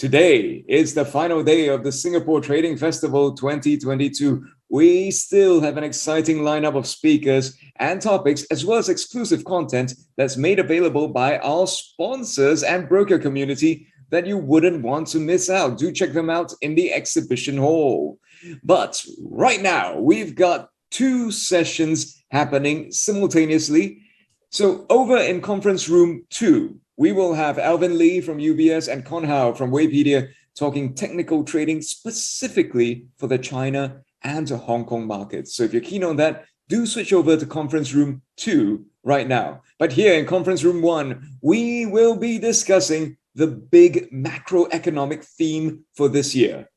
Today is the final day of the Singapore Trading Festival 2022. We still have an exciting lineup of speakers and topics, as well as exclusive content that's made available by our sponsors and broker community that you wouldn't want to miss out. Do check them out in the exhibition hall. But right now, we've got two sessions happening simultaneously. So over in conference room 2, we will have Alvin Lee from UBS and Con Hao from Waypedia talking technical trading specifically for the China and the Hong Kong markets. So if you're keen on that, do switch over to conference room 2 right now. But here in conference room 1, we will be discussing the big macroeconomic theme for this year,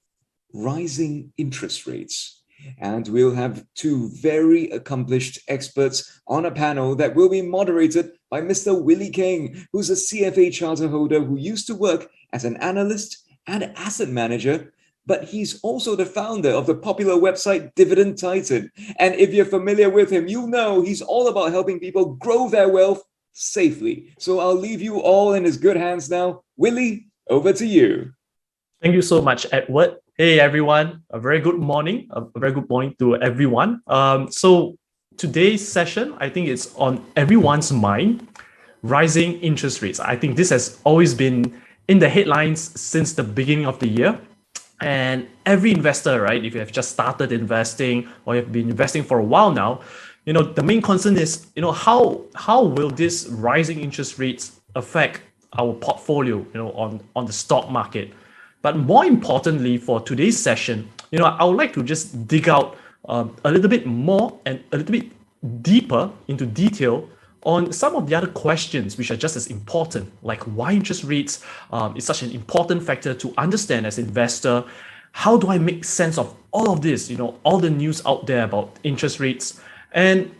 rising interest rates. And we'll have two very accomplished experts on a panel that will be moderated by Mr. Willie Keng, who's a CFA charter holder who used to work as an analyst and asset manager, but he's also the founder of the popular website Dividend. And if you're familiar with him, you know he's all about helping people grow their wealth safely. So I'll leave you all in his good hands now. Willie, over to you. Thank you so much, Edward. Hey everyone, a very good morning to everyone. So today's session, I think it's on everyone's mind, rising interest rates. I think this has always been in the headlines since the beginning of the year. And every investor, right, if you have just started investing or you've been investing for a while now, the main concern is, how will this rising interest rates affect our portfolio, on the stock market? But more importantly, for today's session, I would like to just dig out a little bit more and a little bit deeper into detail on some of the other questions which are just as important, like why interest rates is such an important factor to understand as an investor. How do I make sense of all of this, all the news out there about interest rates? And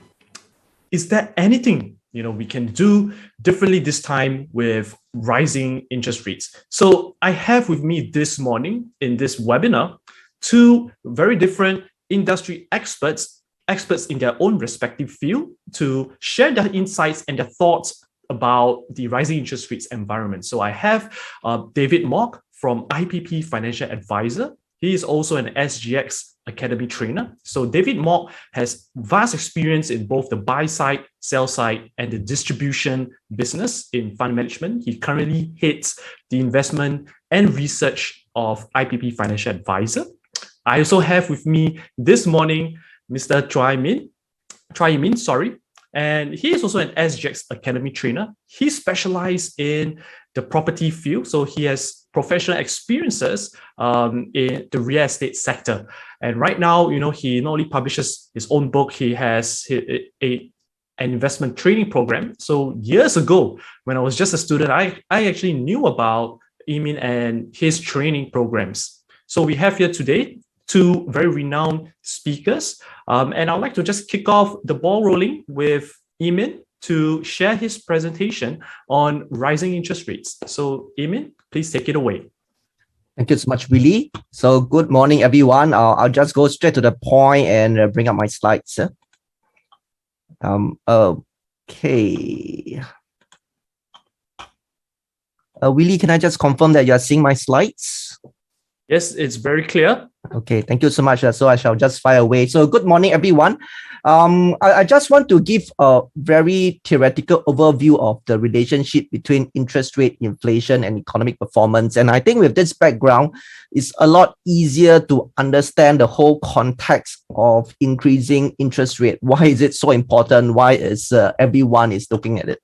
is there anything we can do differently this time with rising interest rates? So I have with me this morning in this webinar, two very different industry experts in their own respective field to share their insights and their thoughts about the rising interest rates environment. So I have David Mock from IPP Financial Advisor. He is also an SGX Academy Trainer. So David Mock has vast experience in both the buy side, sell side, and the distribution business in fund management. He currently heads the investment and research of IPP Financial Advisor. I also have with me this morning Mr. Chua Min, and he is also an SGX Academy Trainer. He specializes in the property field, so he has professional experiences in the real estate sector. And right now, he not only publishes his own book, he has an investment training program. So years ago, when I was just a student, I actually knew about Emin and his training programs. So we have here today two very renowned speakers. And I'd like to just kick off the ball rolling with Emin to share his presentation on rising interest rates. So Emin, please take it away. Thank you so much, Willie. So good morning, everyone. I'll just go straight to the point and bring up my slides. Okay. Willie, can I just confirm that you are seeing my slides? Yes, it's very clear. Okay, thank you so much. So I shall just fire away. So good morning, everyone. I just want to give a very theoretical overview of the relationship between interest rate, inflation, and economic performance. And I think with this background, it's a lot easier to understand the whole context of increasing interest rate. Why is it so important? Why is everyone is looking at it?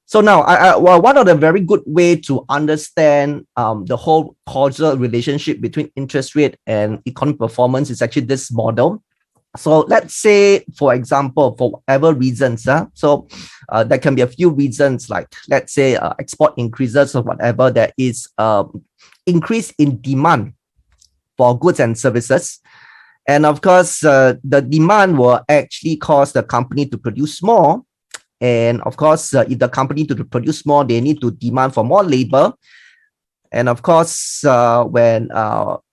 So now, one of the very good way to understand the whole causal relationship between interest rate and economic performance is actually this model. So let's say, for example, for whatever reasons, there can be a few reasons, like let's say export increases or whatever, there is increase in demand for goods and services. And of course, the demand will actually cause the company to produce more. And of course, if the company to produce more, they need to demand for more labor. And of course, when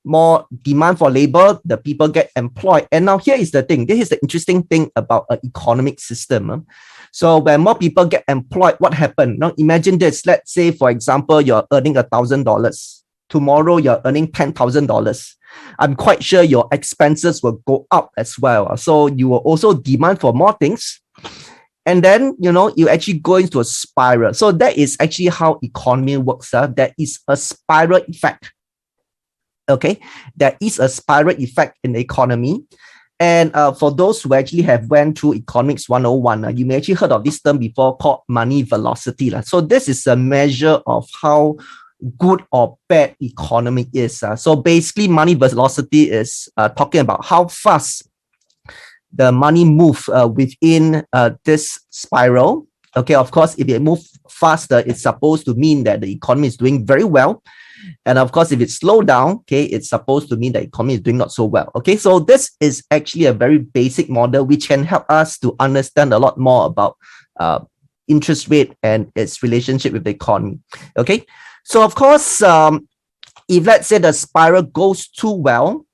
more demand for labor, the people get employed. And now here is the thing. This is the interesting thing about an economic system. So when more people get employed, what happened? Now imagine this. Let's say, for example, you're earning $1,000. Tomorrow, you're earning $10,000. I'm quite sure your expenses will go up as well. So you will also demand for more things. And then, you actually go into a spiral. So that is actually how economy works. There is a spiral effect. Okay. There is a spiral effect in the economy. And for those who actually have went through Economics 101, you may actually heard of this term before called money velocity. So this is a measure of how good or bad economy is. So basically, money velocity is talking about how fast the money move within this spiral. Okay, of course, if it moves faster, it's supposed to mean that the economy is doing very well. And of course, if it slows down, okay, it's supposed to mean the economy is doing not so well. Okay, so this is actually a very basic model which can help us to understand a lot more about interest rate and its relationship with the economy. Okay, so of course, if let's say the spiral goes too well,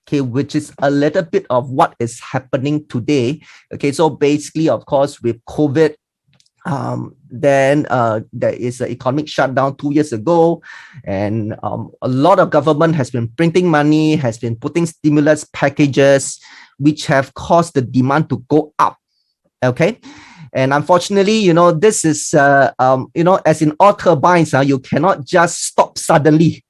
okay, which is a little bit of what is happening today. Okay, so basically, of course, with COVID, then there is an economic shutdown 2 years ago, and a lot of government has been printing money, has been putting stimulus packages, which have caused the demand to go up. Okay. And unfortunately, this is, as in all turbines, you cannot just stop suddenly.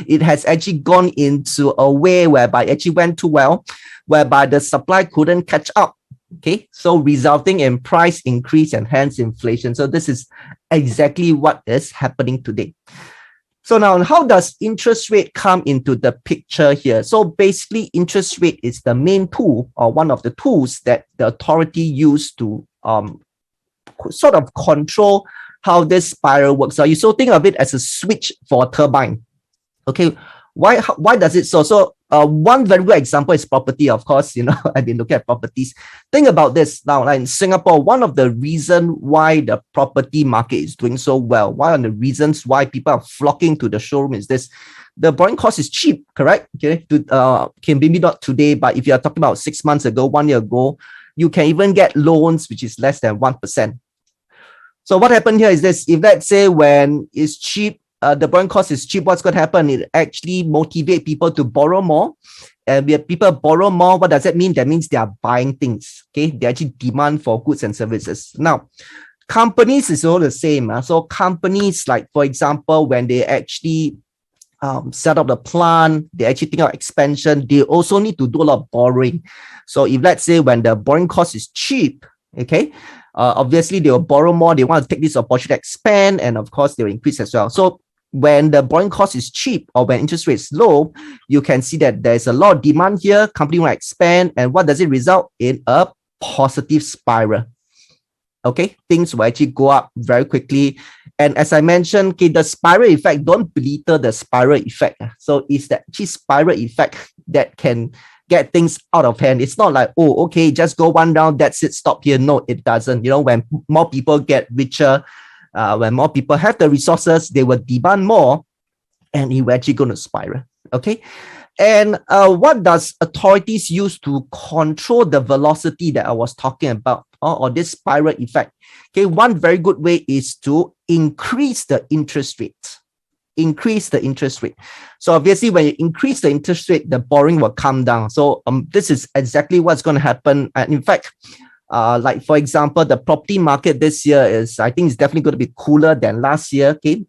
It has actually gone into a way whereby it actually went too well, whereby the supply couldn't catch up. Okay, so resulting in price increase and hence inflation. So this is exactly what is happening today. So now, how does interest rate come into the picture here? So basically, interest rate is the main tool or one of the tools that the authority use to sort of control how this spiral works. So you so think of it as a switch for a turbine. Okay, why does it so? So one very good example is property. Of course, I've been looking at properties. Think about this now. Like in Singapore, one of the reasons why the property market is doing so well, one of the reasons why people are flocking to the showroom is this: the borrowing cost is cheap, correct? Okay, can maybe not today, but if you are talking about 6 months ago, 1 year ago, you can even get loans which is less than 1%. So what happened here is this: if let's say when it's cheap, the borrowing cost is cheap, what's going to happen? It actually motivates people to borrow more. And when people borrow more, what does that mean? That means they are buying things. Okay, they actually demand for goods and services. Now, companies is all the same. So companies, like for example, when they actually set up the plant, they actually think of expansion, they also need to do a lot of borrowing. So if let's say when the borrowing cost is cheap, okay, obviously they will borrow more. They want to take this opportunity to expand, and of course they will increase as well. So when the borrowing cost is cheap or when interest rate is low, you can see that there's a lot of demand here. Company will expand, and what does it result in? A positive spiral. Okay, things will actually go up very quickly. And as I mentioned, okay, the spiral effect, don't belittle the spiral effect. So it's that spiral effect that can get things out of hand. It's not like, oh, okay, just go one round, that's it, stop here. No, it doesn't. When more people get richer, when more people have the resources, they will demand more, and it will actually going to spiral. Okay. And what does authorities use to control the velocity that I was talking about, or this spiral effect? Okay, one very good way is to increase the interest rate. Increase the interest rate. So obviously, when you increase the interest rate, the borrowing will come down. So this is exactly what's going to happen. And in fact, like for example, the property market this year I think it's definitely going to be cooler than last year. Okay,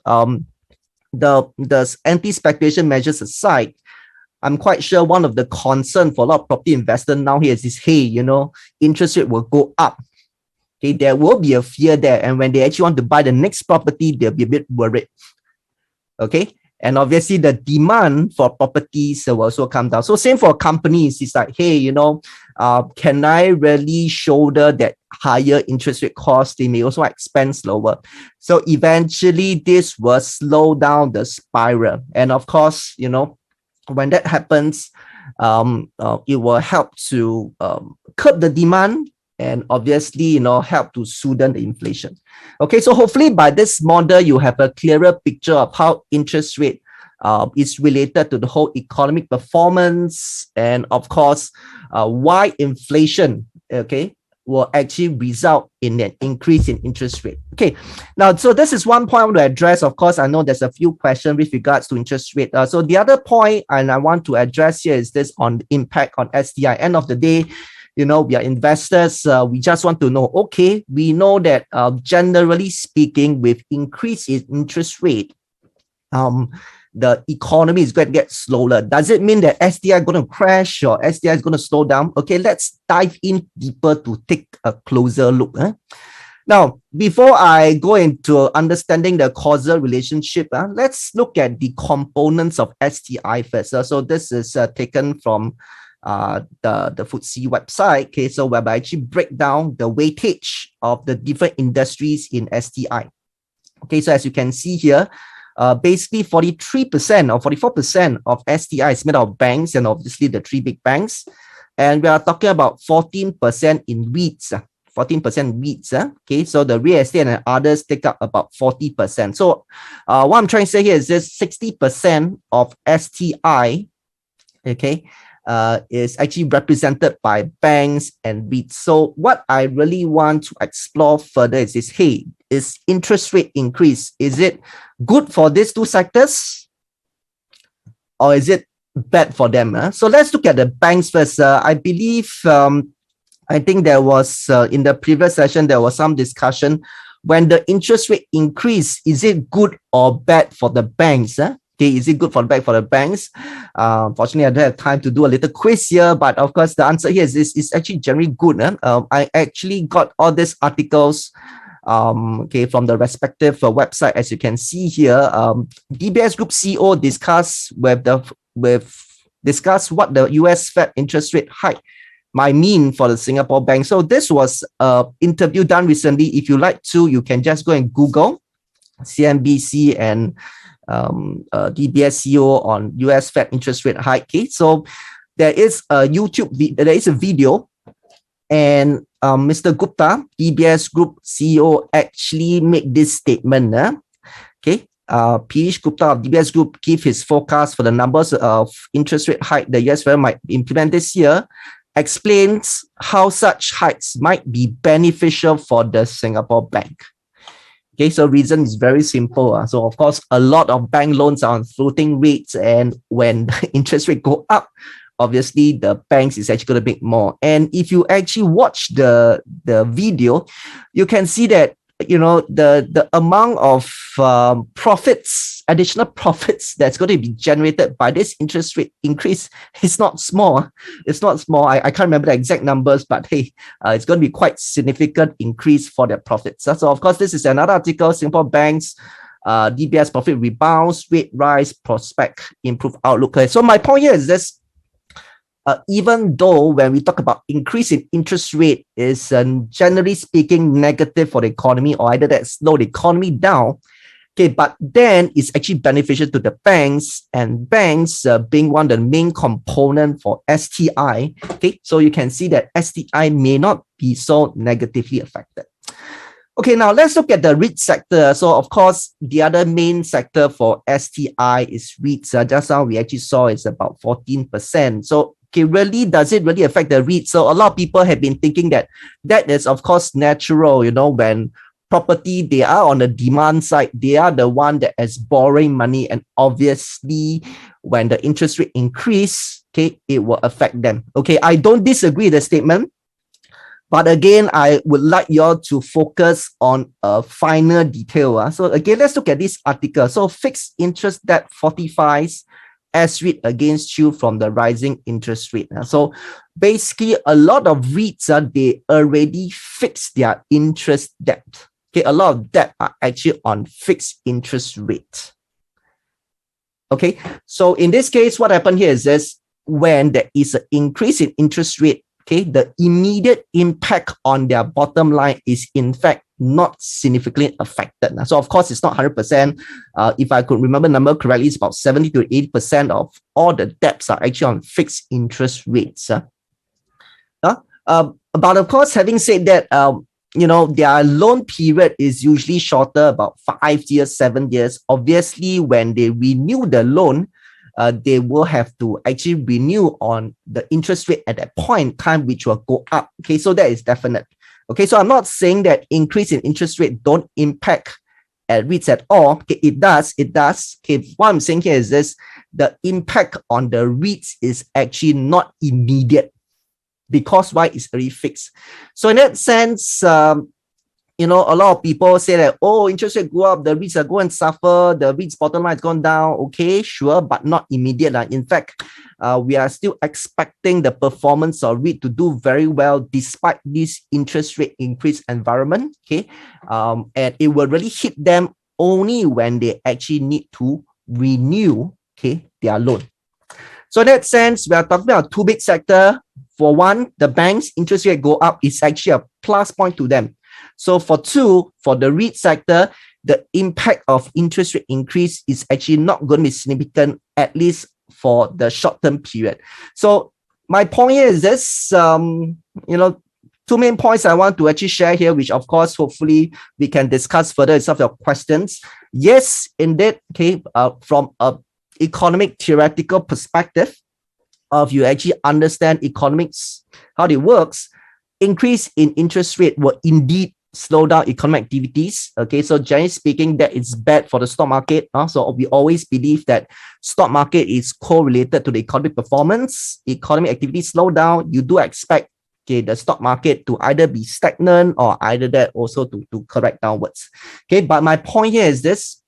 the anti-speculation measures aside, I'm quite sure one of the concern for a lot of property investors now here is this: hey, interest rate will go up. Okay, there will be a fear there, and when they actually want to buy the next property, they'll be a bit worried. Okay, and obviously the demand for properties will also come down. So same for companies, it's like, hey, can I really shoulder that higher interest rate cost? They may also expand slower. So eventually this will slow down the spiral. And of course, when that happens, it will help to curb the demand and obviously, help to smoothen the inflation. Okay, so hopefully by this model, you have a clearer picture of how interest rate It's related to the whole economic performance, and of course, why inflation, okay, will actually result in an increase in interest rate. Okay, now, so this is one point I want to address. Of course, I know there's a few questions with regards to interest rate. So the other point, and I want to address here, is this on the impact on STI. End of the day, we are investors. We just want to know, okay, we know that generally speaking, with increase in interest rate, the economy is going to get slower. Does it mean that STI is going to crash or STI is going to slow down? Okay, let's dive in deeper to take a closer look. Now, before I go into understanding the causal relationship, let's look at the components of STI first. So this is taken from the FTSE website. Okay, so whereby I actually break down the weightage of the different industries in STI. Okay, so as you can see here, basically 43% or 44% of STI is made of banks, and obviously the three big banks. And we are talking about 14% in REITs. 14% REITs. Okay, so the real estate and others take up about 40%. So what I'm trying to say here is this 60% of STI, okay, is actually represented by banks and REITs. So what I really want to explore further is this, hey, is interest rate increase, is it good for these two sectors, or is it bad for them? So let's look at the banks first. I believe, I think there was, in the previous session, there was some discussion when the interest rate increase, is it good or bad for the banks? Okay, is it good for the banks? Fortunately, I don't have time to do a little quiz here, but of course, the answer here is actually generally good. I actually got all these articles okay, from the respective website. As you can see here, DBS Group CEO discuss what the US Fed interest rate hike might mean for the Singapore bank. So this was an interview done recently. If you like to, you can just go and Google CNBC and DBS CEO on US Fed interest rate hike. Okay, so there is a video, and Mr. Gupta, DBS Group CEO, actually made this statement. Okay, Piyush Gupta of DBS Group give his forecast for the numbers of interest rate hike the US Fed might implement this year, explains how such hikes might be beneficial for the Singapore bank. Okay, so reason is very simple. So of course, a lot of bank loans are on floating rates, and when the interest rate go up, obviously the banks is actually going to make more. And if you actually watch the video, you can see that, the amount of profits, additional profits that's going to be generated by this interest rate increase is not small. It's not small. I can't remember the exact numbers, but hey, it's going to be quite significant increase for their profits. So of course, this is another article, Singapore banks, DBS profit rebounds, rate rise, prospect improve outlook. So my point here is this. Even though when we talk about increase in interest rate is generally speaking negative for the economy, or either that slow the economy down, okay, but then it's actually beneficial to the banks, and banks being one of the main component for STI. Okay, so you can see that STI may not be so negatively affected. Okay, now let's look at the REIT sector. So of course, the other main sector for STI is REITs. Just now we actually saw it's about 14%. So okay, really, does it really affect the REIT? So a lot of people have been thinking that is, of course, natural. When property, they are on the demand side, they are the one that is borrowing money. And obviously, when the interest rate increase, okay, it will affect them. Okay, I don't disagree with the statement. But again, I would like you all to focus on a finer detail. So again, let's look at this article. So fixed interest debt fortifies S-REIT against you from the rising interest rate. So basically, a lot of REITs, they already fixed their interest debt. Okay, a lot of debt are actually on fixed interest rate. Okay, so in this case, what happened here is this: when there is an increase in interest rate, okay, the immediate impact on their bottom line is in fact not significantly affected. So of course, it's not 100%. If I could remember the number correctly, it's about 70 to 80% of all the debts are actually on fixed interest rates. But of course, having said that, their loan period is usually shorter, about 5 years, 7 years. Obviously, when they renew the loan, they will have to actually renew on the interest rate at that point in time, which will go up. Okay, so that is definite. Okay, so I'm not saying that increase in interest rate don't impact at REITs at all. Okay, it does. Okay, what I'm saying here is this: the impact on the REITs is actually not immediate, because why? It's already fixed. So in that sense, a lot of people say that, oh, interest rate go up, the REITs are going to suffer, the REITs bottom line has gone down. Okay, sure, but not immediate. In fact, we are still expecting the performance of REIT to do very well despite this interest rate increase environment. Okay, and it will really hit them only when they actually need to renew, okay, their loan. So in that sense, we are talking about two big sectors. For one, the bank's interest rate go up is actually a plus point to them. So for two, for the REIT sector, the impact of interest rate increase is actually not going to be significant, at least for the short-term period. So my point here is this, two main points I want to actually share here, which of course, hopefully we can discuss further in some of your questions. Yes, indeed, okay, from a economic theoretical perspective, if you actually understand economics, how it works, increase in interest rate will indeed slow down economic activities. Okay, so generally speaking, that is bad for the stock market. So we always believe that stock market is correlated to the economic performance. Economic activity slow down, you do expect, okay, the stock market to either be stagnant or either that also to correct downwards. Okay, but my point here is this: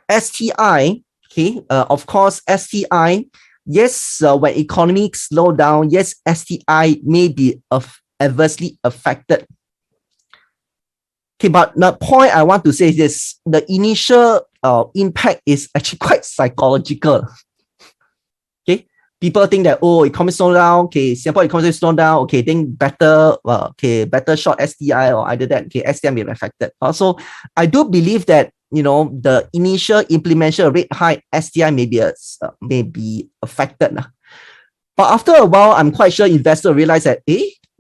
STI. Okay, of course, STI. Yes, when economy slow down, yes, STI may be adversely affected. Okay, but the point I want to say is this: the initial impact is actually quite psychological. Okay, people think that, oh, economy slow down, okay, Singapore economy slow down, okay, think better, better short STI or either that, okay, STI may be affected. Also, I do believe that the initial implementation of rate high, STI may be affected. But after a while, I'm quite sure investors realize that,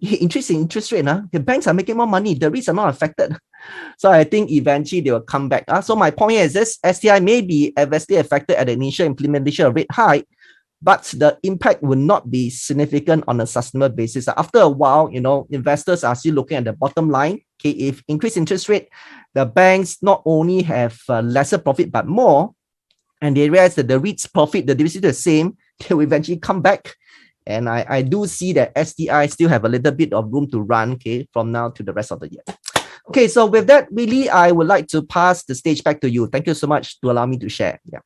interest rate, the banks are making more money, the REITs are not affected. So I think eventually they will come back. So my point here is this: STI may be adversely affected at the initial implementation of rate high, but the impact will not be significant on a sustainable basis. After a while, investors are still looking at the bottom line. Okay, if increased interest rate, the banks not only have lesser profit but more, and they realize that the REITs profit, the dividend is the same, they will eventually come back. And I do see that STI still have a little bit of room to run, okay, from now to the rest of the year. Okay, so with that, Willie, I would like to pass the stage back to you. Thank you so much to allow me to share. Yeah.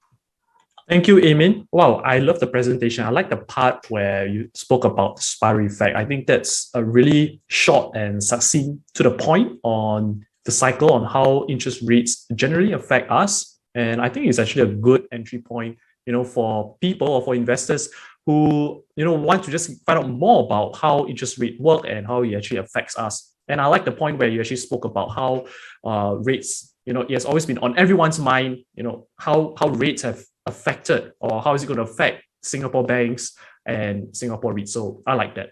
Thank you, Eamon. Wow, I love the presentation. I like the part where you spoke about the spiral effect. I think that's a really short and succinct to the point on the cycle on how interest rates generally affect us. And I think it's actually a good entry point, for people or for investors who, want to just find out more about how interest rate work and how it actually affects us. And I like the point where you actually spoke about how rates, it has always been on everyone's mind, how rates have affected, or how is it going to affect Singapore banks and Singapore REITs. So I like that.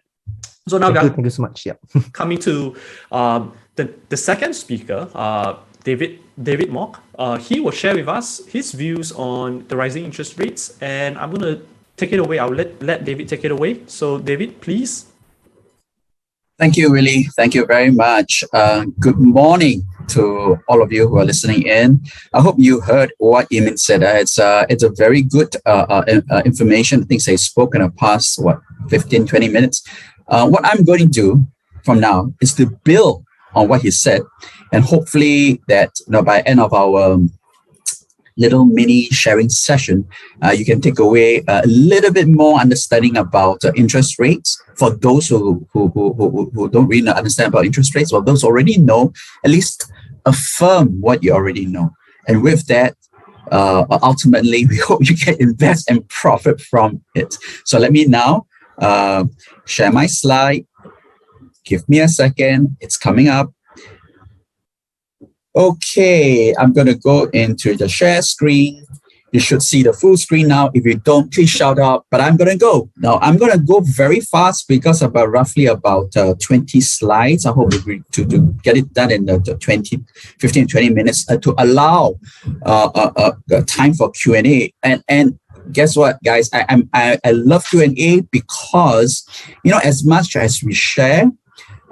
So now thank you so much. Yeah. Coming to the second speaker, David Mock, he will share with us his views on the rising interest rates, and I'm going to take it away. I'll let David take it away. So David, please. Thank you, Willie. Thank you very much. Good morning to all of you who are listening in. I hope you heard what Eamon said. It's a very good information. Things I spoke in the past, 15, 20 minutes. What I'm going to do from now is to build on what he said, and hopefully that by end of our little mini sharing session, you can take away a little bit more understanding about interest rates for those who don't really understand about interest rates, or those already know, at least affirm what you already know. And with that, ultimately, we hope you can invest and profit from it. So let me now share my slide. Give me a second. It's coming up. Okay, I'm going to go into the share screen. You should see the full screen now. If you don't, please shout out. But I'm going to go. Now, I'm going to go very fast because roughly about 20 slides. I hope to get it done in the 15, 20 minutes to allow time for Q&A. And guess what, guys? I love Q&A because, as much as we share,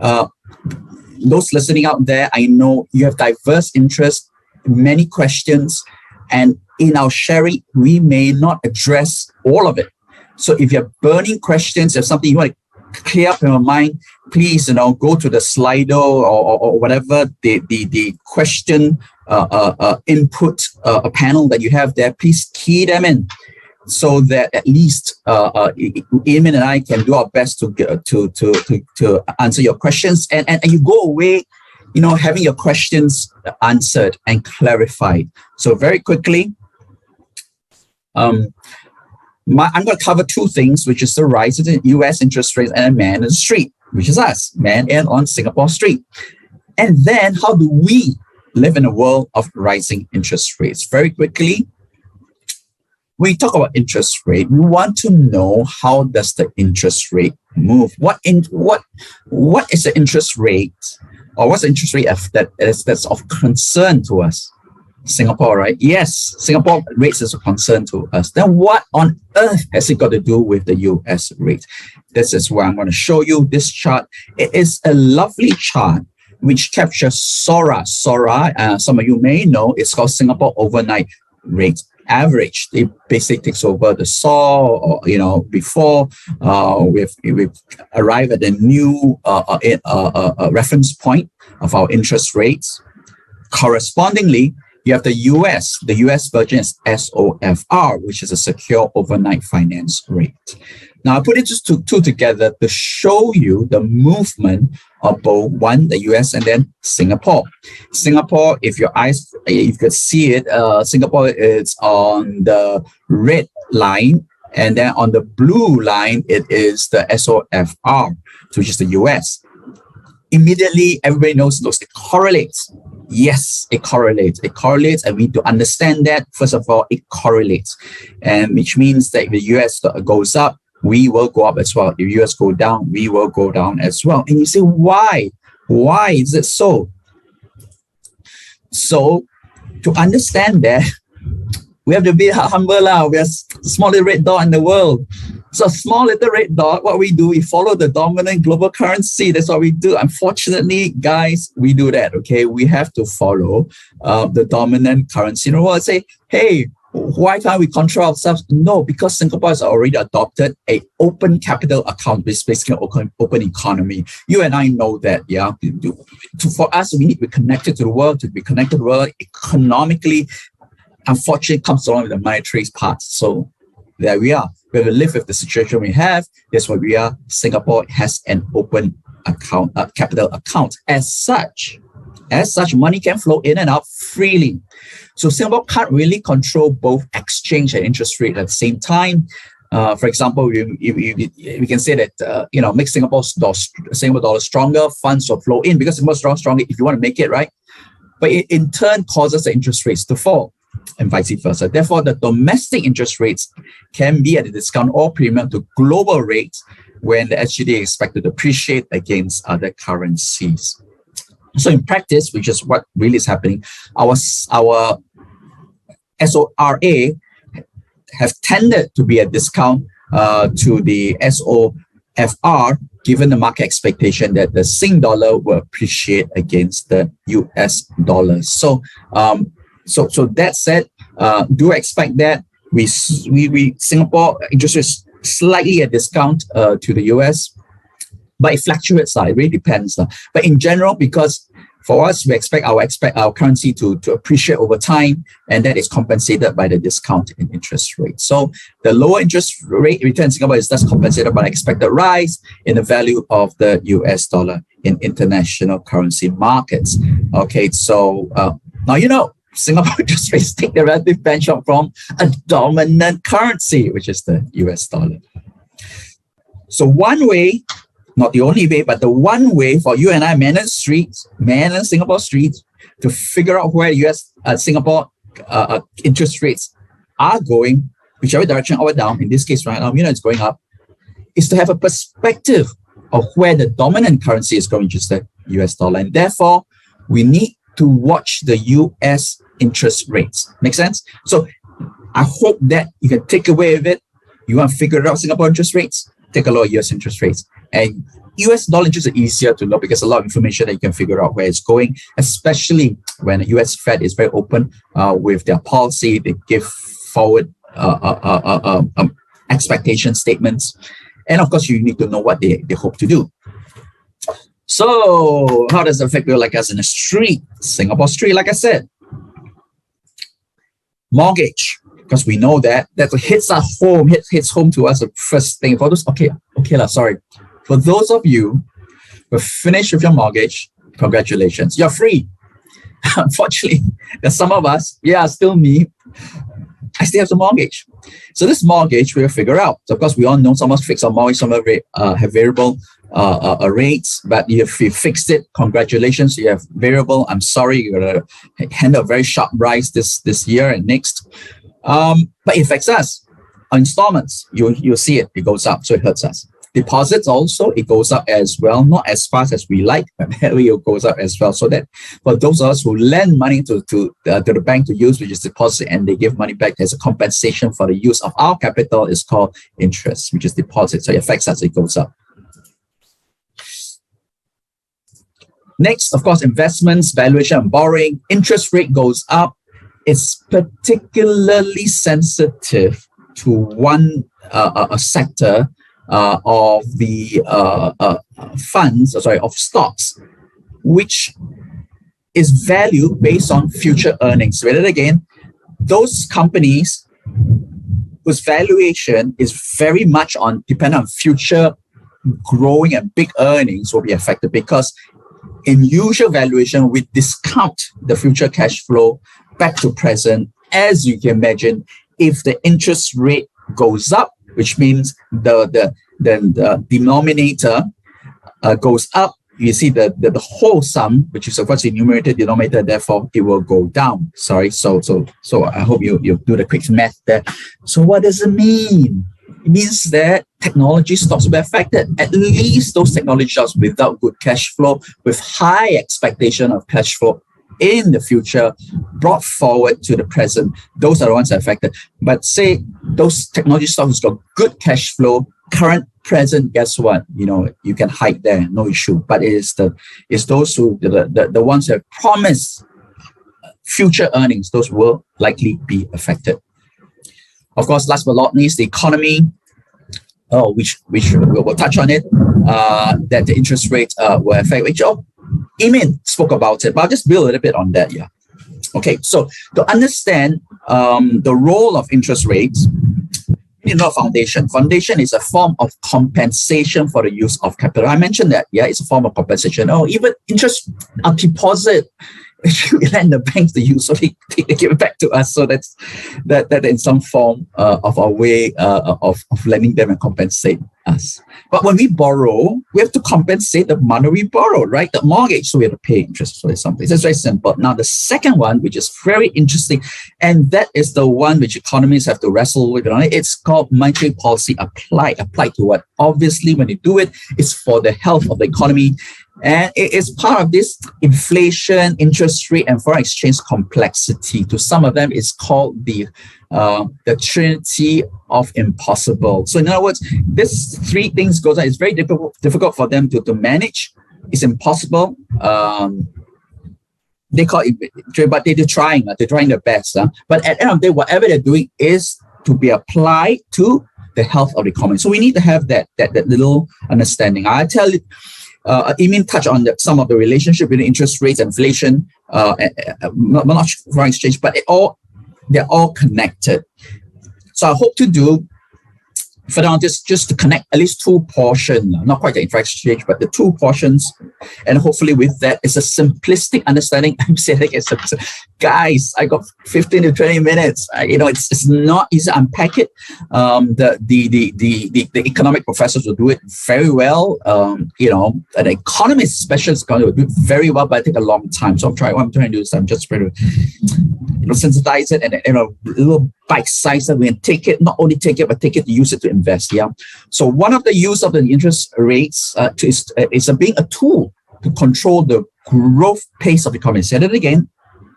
those listening out there, I know you have diverse interests, many questions, and in our sharing, we may not address all of it. So if you have burning questions, if something you want to clear up in your mind, please, go to the Slido or whatever the question input panel that you have there. Please key them in so that at least Eamon and I can do our best to answer your questions, and you go away, having your questions answered and clarified. So very quickly, I'm going to cover two things, which is the rise of the U.S. interest rates and man in the street, which is us, man and on Singapore street. And then how do we live in a world of rising interest rates? Very quickly, when we talk about interest rate, we want to know how does the interest rate move? What is the interest rate, or what's the interest rate that's of concern to us? Singapore, right? Yes, Singapore rates is a concern to us. Then what on earth has it got to do with the US rate? This is where I'm going to show you this chart. It is a lovely chart which captures SORA. SORA, some of you may know, it's called Singapore Overnight Rate Average. It basically takes over the SOR, before we've arrived at a new reference point of our interest rates. Correspondingly, you have the US. The US version is SOFR, which is a secure overnight finance rate. Now, I put it just two together to show you the movement of both the US and then Singapore. Singapore, if you could see it, Singapore is on the red line, and then on the blue line, it is the SOFR, which is the US. Immediately, everybody knows it correlates. Yes, it correlates. It correlates, and we need to understand that. First of all, it correlates, and which means that if the US goes up, we will go up as well. If US go down, we will go down as well. And you say, why? Why is it so? So, to understand that, we have to be humble. We are the smallest red dot in the world. So small little red dot, what we do, we follow the dominant global currency. That's what we do. Unfortunately, guys, we do that, okay? We have to follow the dominant currency. I say, hey, why can't we control ourselves? No, because Singapore has already adopted an open capital account, which is basically an open economy. You and I know that, yeah? For us, we need to be connected to the world, economically. Unfortunately, comes along with the monetary part. So there we are. We have to live with the situation we have. That's why we are. Singapore has an open account, capital account. As such, money can flow in and out freely. So Singapore can't really control both exchange and interest rate at the same time. For example, we can say that make Singapore dollar stronger, funds will flow in because Singapore stronger if you want to make it, right. But it in turn causes the interest rates to fall, and vice versa. Therefore, the domestic interest rates can be at a discount or premium to global rates when the SGD is expected to appreciate against other currencies. So in practice, which is what really is happening, our SORA have tended to be a discount to the SOFR, given the market expectation that the Sing dollar will appreciate against the US dollar. So that said, do expect that we Singapore interest rates slightly a discount to the US, but it fluctuates. It really depends. But in general, because for us, we expect our currency to appreciate over time, and that is compensated by the discount in interest rate. So the lower interest rate return in Singapore is thus compensated by an expected rise in the value of the US dollar in international currency markets. Okay, so now Singapore interest rates take the relative benchmark from a dominant currency, which is the US dollar. So one way, not the only way, but the one way for you and I, man in Singapore streets, to figure out where Singapore interest rates are going, whichever direction, up or down, in this case right now, it's going up, is to have a perspective of where the dominant currency is going, which is the US dollar. And therefore, we need to watch the US interest rates. Make sense? So I hope that you can take away with it. You want to figure out Singapore interest rates, take a look at US interest rates. And US dollar interest is easier to know because a lot of information that you can figure out where it's going, especially when the US Fed is very open with their policy. They give forward expectation statements. And of course, you need to know what they hope to do. So how does it affect people like us in the street? Singapore street, like I said. Mortgage, because we know that hits home to us the first thing. For those, sorry. For those of you who have finished with your mortgage, congratulations, you're free. Unfortunately, there's some of us, still me, I still have the mortgage. So this mortgage we'll figure out. So of course, we all know some of us fix our mortgage, some of it have variable rates, but if you fixed it, congratulations, you have variable. I'm sorry, you're gonna handle a very sharp rise this year and next. But it affects us. On installments, you'll see it goes up, so it hurts us. Deposits also, it goes up as well, not as fast as we like, but it goes up as well. So that for those of us who lend money to the bank to use, which is deposit, and they give money back as a compensation for the use of our capital, is called interest, which is deposit. So it affects us, it goes up. Next, of course, investments, valuation, and borrowing. Interest rate goes up. It's particularly sensitive to one a sector of the of stocks, which is valued based on future earnings. Read it again. Those companies whose valuation is very much dependent on future growing and big earnings will be affected, because in usual valuation, we discount the future cash flow back to present. As you can imagine, if the interest rate goes up, which means the denominator goes up, you see the whole sum, which is of course the numerator, denominator, therefore it will go down. Sorry, so I hope you do the quick math there. So what does it mean? It means that technology stocks will be affected. At least those technology stocks without good cash flow, with high expectation of cash flow in the future, brought forward to the present, those are the ones that are affected. But say those technology stocks got good cash flow, current, present, guess what? You can hide there, no issue. But it's those who the ones that promise future earnings, those will likely be affected. Of course, last but not least, the economy, which we'll touch on it, that the interest rate will affect, which Emin spoke about it, but I'll just build a little bit on that. Okay, so to understand the role of interest rates, you know, foundation. Foundation is a form of compensation for the use of capital. I mentioned that, it's a form of compensation. Even interest on deposit, we lend the banks to use, so they give it back to us. So that in some form of our way of lending them and compensate us. But when we borrow, we have to compensate the money we borrowed, right? The mortgage, so we have to pay interest for something. That's very simple. Now, the second one, which is very interesting, and that is the one which economists have to wrestle with. It's called monetary policy applied. Applied to what? Obviously, when you do it, it's for the health of the economy. And it is part of this inflation, interest rate, and foreign exchange complexity. To some of them, it's called the trinity of impossible. So in other words, these three things goes on. It's very difficult for them to manage. It's impossible. They call it, but they're trying. They're trying their best. But at the end of the day, whatever they're doing is to be applied to the health of the economy. So we need to have that little understanding. I tell you. Emin touched on some of the relationship between interest rates, inflation, not foreign exchange, but they're all connected. So I hope to do for now just to connect at least two portions, not quite the foreign exchange, but the two portions, and hopefully with that, it's a simplistic understanding. I'm saying it's guys, I got 15 to 20 minutes. It's not easy to unpack it. The economic professors will do it very well. An economist specialist is going to do it very well, but it take a long time. So what I'm trying to do is I'm just trying to sensitize it and a little bite size that we can take it, not only take it, but take it to use it to invest. Yeah. So one of the use of the interest rates is being a tool to control the growth pace of the economy. Say that again,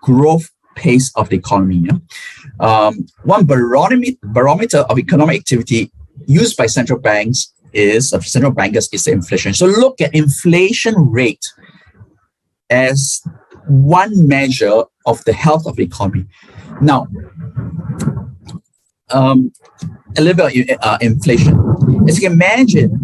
growth pace of the economy. Yeah? One barometer of economic activity used by central bankers is the inflation. So look at inflation rate as one measure of the health of the economy. Now, a little bit of inflation. As you can imagine,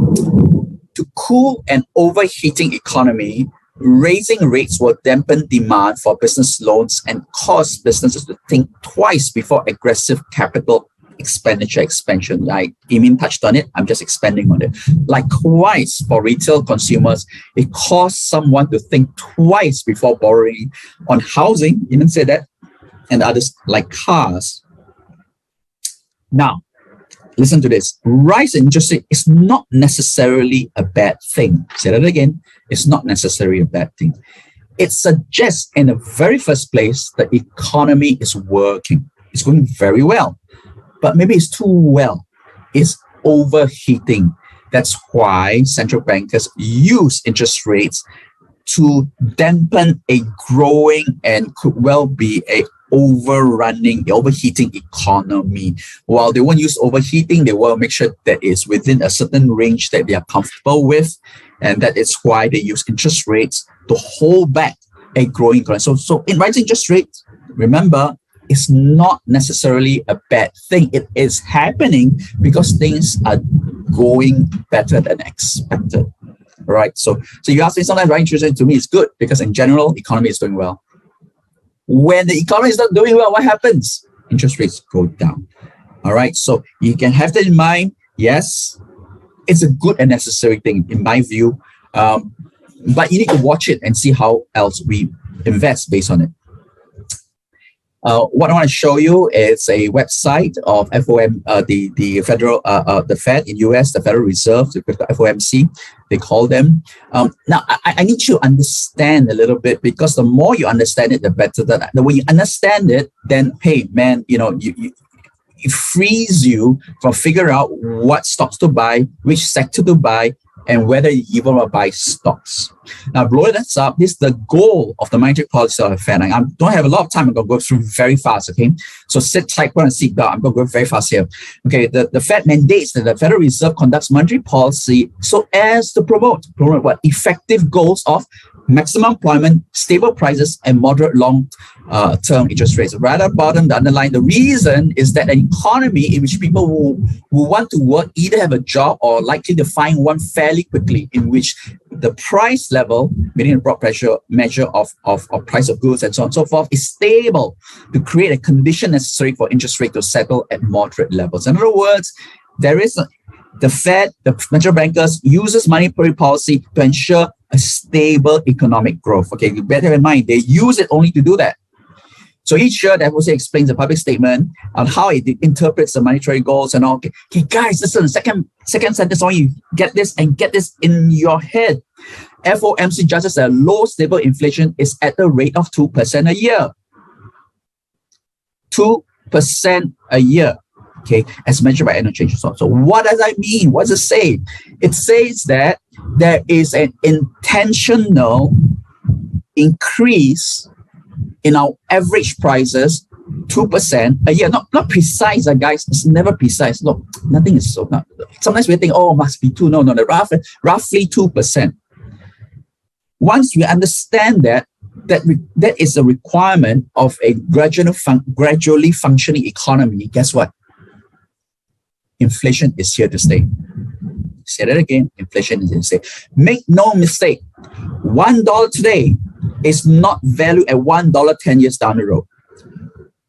to cool an overheating economy, raising rates will dampen demand for business loans and cause businesses to think twice before aggressive capital expenditure expansion. Like Emin touched on it, I'm just expanding on it. Likewise, for retail consumers, it causes someone to think twice before borrowing on housing, Emin said that, and others like cars. Now, listen to this. Rise in interest rate is not necessarily a bad thing. Say that again. It's not necessarily a bad thing. It suggests in the very first place that the economy is working. It's going very well. But maybe it's too well. It's overheating. That's why central bankers use interest rates to dampen a growing and could well be a overheating economy. While they won't use overheating, they will make sure that it's within a certain range that they are comfortable with. And that is why they use interest rates to hold back a growing economy. So in rising interest rates, remember, it's not necessarily a bad thing. It is happening because things are going better than expected. All right. So you ask me sometimes rising interest rate to me is good because in general, the economy is doing well. When the economy is not doing well, what happens? Interest rates go down. All right. So you can have that in mind. Yes, it's a good and necessary thing in my view. But you need to watch it and see how else we invest based on it. What I want to show you is a website of FOM, the federal, the Fed in US, the Federal Reserve, the FOMC, they call them. Now, I need you to understand a little bit because the more you understand it, the better. When you understand it, then hey, man, it frees you from figure out what stocks to buy, which sector to buy, and whether you even want to buy stocks. Now, blowing this up, this is the goal of the monetary policy of the Fed. I don't have a lot of time. I'm going to go through very fast, okay? So sit tight, put on a seatbelt. I'm going to go very fast here. Okay, the Fed mandates that the Federal Reserve conducts monetary policy so as to promote what? Effective goals of maximum employment, stable prices, and moderate long-term interest rates. Right at the bottom, the underline, the reason is that an economy in which people who want to work either have a job or likely to find one fairly quickly, in which the price level, meaning a broad measure of price of goods and so on and so forth, is stable to create a condition necessary for interest rate to settle at moderate levels. In other words, the Fed, the central bankers, uses monetary policy to ensure a stable economic growth. Okay, you better have in mind, they use it only to do that. So each year, the FOMC explains a public statement on how it interprets the monetary goals and all. Okay, guys, listen, second sentence on you get this and get this in your head. FOMC judges that low stable inflation is at the rate of 2% a year. 2% a year. Okay, as measured by annual change. So what does that mean? What does it say? It says that there is an intentional increase in our average prices, 2% a year. Not precise, guys. It's never precise. No, nothing is so. Not, sometimes we think, oh, must be 2. No, roughly 2%. Once we understand that is a requirement of a gradually functioning economy, guess what? Inflation is here to stay. Say that again, inflation is here to stay. Make no mistake, $1 today is not valued at $1 10 years down the road.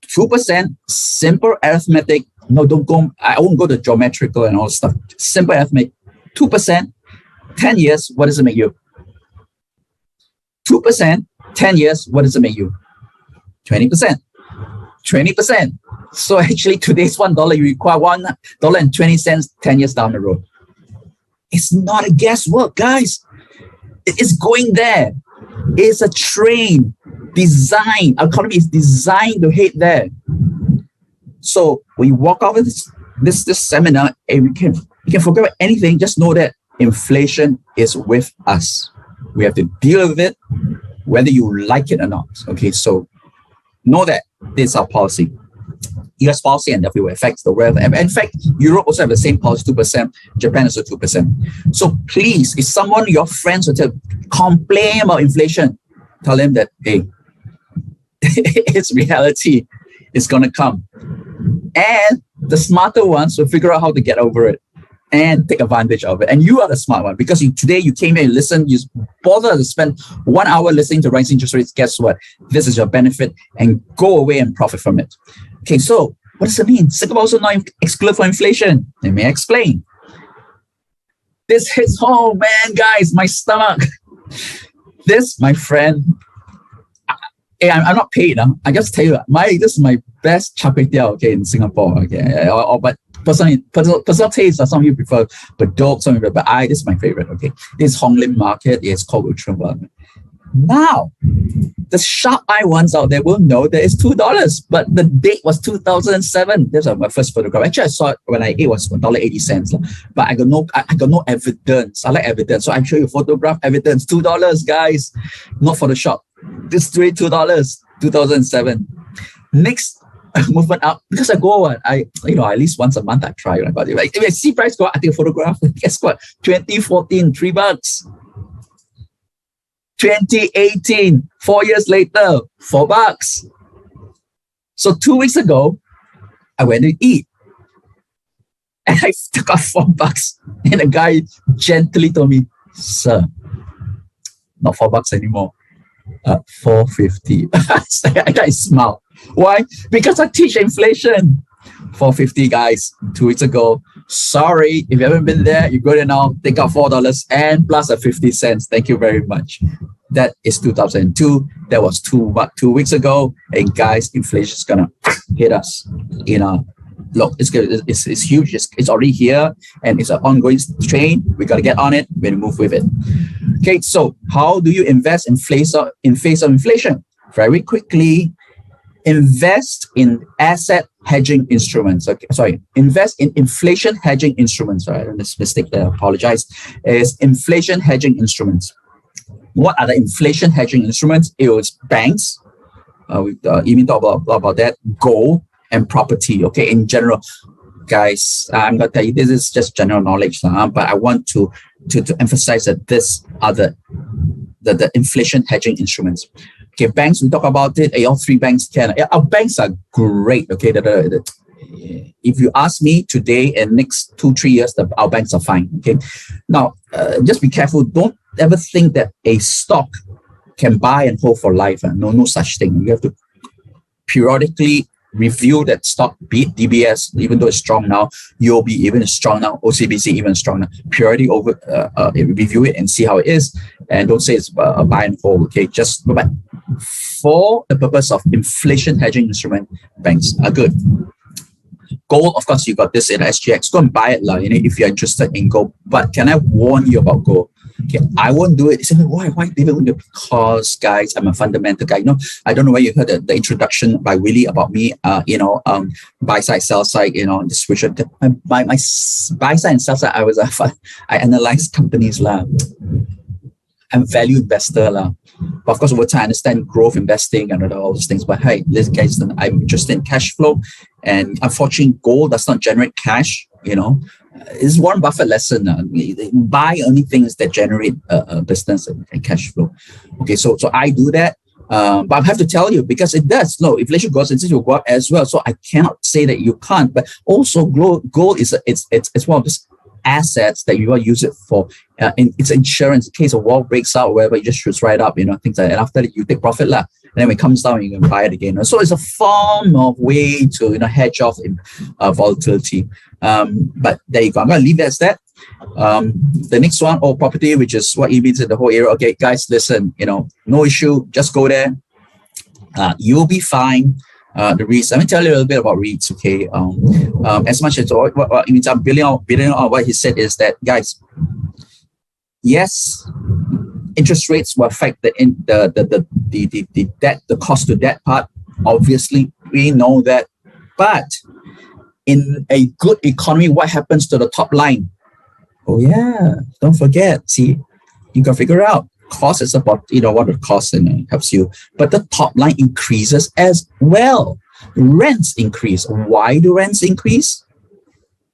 2%, simple arithmetic. No, don't go, I won't go to geometrical and all stuff. Simple arithmetic. 2%, 10 years, what does it make you? 2%, 10 years, what does it make you? 20%. 20%. So actually today's $1, you require $1.20 10 years down the road. It's not a guesswork, guys. It is going there. It's a train designed. Our economy is designed to head there. So when you walk out of this seminar, and we can forget about anything. Just know that inflation is with us. We have to deal with it, whether you like it or not. Okay, so know that this is our policy. US policy, and therefore will affect the world. In fact, Europe also have the same policy, 2%. Japan is 2%. So please, if someone, your friends, will complain about inflation, tell them that, hey, it's reality. It's going to come. And the smarter ones will figure out how to get over it and take advantage of it. And you are the smart one, because today you came here and listened, you bother to spend 1 hour listening to rising interest rates. Guess what? This is your benefit, and go away and profit from it. Okay, so what does it mean? Singapore also not excluded for inflation. Let me explain. This hits home, man, guys, my stomach. This, my friend, I'm not paid. I just tell you, this is my best char kway teow, okay, in Singapore. Okay, but personal taste, some of you prefer Bedok, some of you prefer, but this is my favorite. Okay, this is Hong Lim Market. It's called Ultramark. Now, the sharp-eye ones out there will know that it's $2, but the date was 2007. That's my first photograph. Actually, I saw it when it was $1.80. But I got no evidence. I like evidence, so I show you photograph evidence. $2, guys, not Photoshop. This is $2, 2007. Next movement up, because I go at least once a month I try. Right? But if I see price go up, I take a photograph. Guess what? 2014, $3. 2018, 4 years later, $4. So 2 weeks ago, I went to eat. And I took off $4. And the guy gently told me, sir, not $4 anymore. $4.50. I smiled. Why? Because I teach inflation. $4.50, guys, 2 weeks ago. Sorry, if you haven't been there, you go there now, take out $4 and plus 50 cents. Thank you very much. That is 2002. That was two weeks ago. And guys, inflation is gonna hit us. Look, it's huge. It's already here, and it's an ongoing train. We gotta get on it. We move with it. Okay, so how do you invest in face of inflation? Very quickly, invest in asset hedging instruments. Okay, sorry, invest in inflation hedging instruments. Sorry, this mistake there, I apologize. Is inflation hedging instruments. What are the inflation hedging instruments? It was banks. We even talk about that. Gold and property. Okay, in general, guys, I'm gonna tell you this is just general knowledge, but I want to emphasize that this are the inflation hedging instruments. Okay, banks, we talk about it. All three banks can. Our banks are great. Okay, if you ask me today and next 2-3 years, our banks are fine. Okay, now just be careful. Don't ever think that a stock can buy and hold for life. No such thing. You have to periodically review that stock, be it DBS, even though it's strong now, UOB even strong now, OCBC even strong now. Periodically review it and see how it is, and don't say it's a buy and hold. Okay, just but for the purpose of inflation hedging instrument, banks are good. Gold, of course, you got this in SGX. Go and buy it, if you're interested in gold. But can I warn you about gold? Okay, I won't do it. You say, why, David? Because, guys, I'm a fundamental guy. I don't know where you heard the introduction by Willie about me. Buy side, sell side. Distribution. My buy side and sell side. I analyze companies lah. I'm a value investor lah. But of course, over time, I understand growth investing and all those things. But hey, listen, guys, I'm interested in cash flow, and unfortunately, gold does not generate cash. It's Warren Buffett lesson. Buy only things that generate business and cash flow. Okay, so I do that. But I have to tell you, because it does. No, inflation goes, it will go up as well. So I cannot say that you can't. But also, gold is it's one of those assets that you will use it for. It's insurance in case a war breaks out, or wherever, you just shoots right up, things like that. And after that, you take profit lah. And then when it comes down, you can buy it again. So it's a form of way to hedge off volatility. But there you go. I'm going to leave it as that. The next one, property, which is what it means in the whole area. Okay, guys, listen, no issue. Just go there. You'll be fine. The REITs. Let me tell you a little bit about REITs. Okay. As much as what it means, I'm building on what he said is that, guys, yes, interest rates will affect the debt, the cost to debt part. Obviously, we know that. But in a good economy, what happens to the top line? Oh yeah, don't forget. See, you can figure out cost is about, what the cost helps you, but the top line increases as well. Rents increase. Why do rents increase?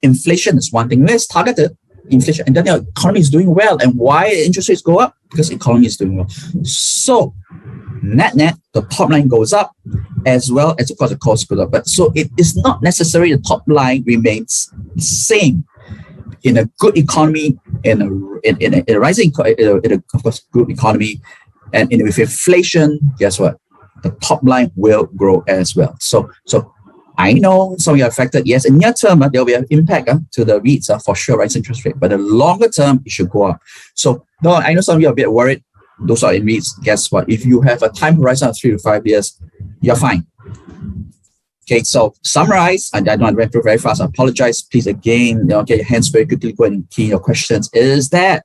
Inflation is one thing. Let's target the inflation, and then the economy is doing well. And why interest rates go up? Because the economy is doing well. So net, the top line goes up as well as, of course, the cost goes up. But so it is not necessarily the top line remains the same. In a good economy, in a rising, of course, good economy, and with inflation, guess what? The top line will grow as well. So I know some of you are affected. Yes, in near term, there will be an impact to the REITs for sure, rising interest rate. But the longer term, it should go up. So no, I know some of you are a bit worried. Those are in REITs. Guess what? If you have a time horizon of 3 to 5 years, you're fine. Okay, so summarize. I know I went through very fast. I apologize. Please again, get your hands very quickly, go and key your questions. Is that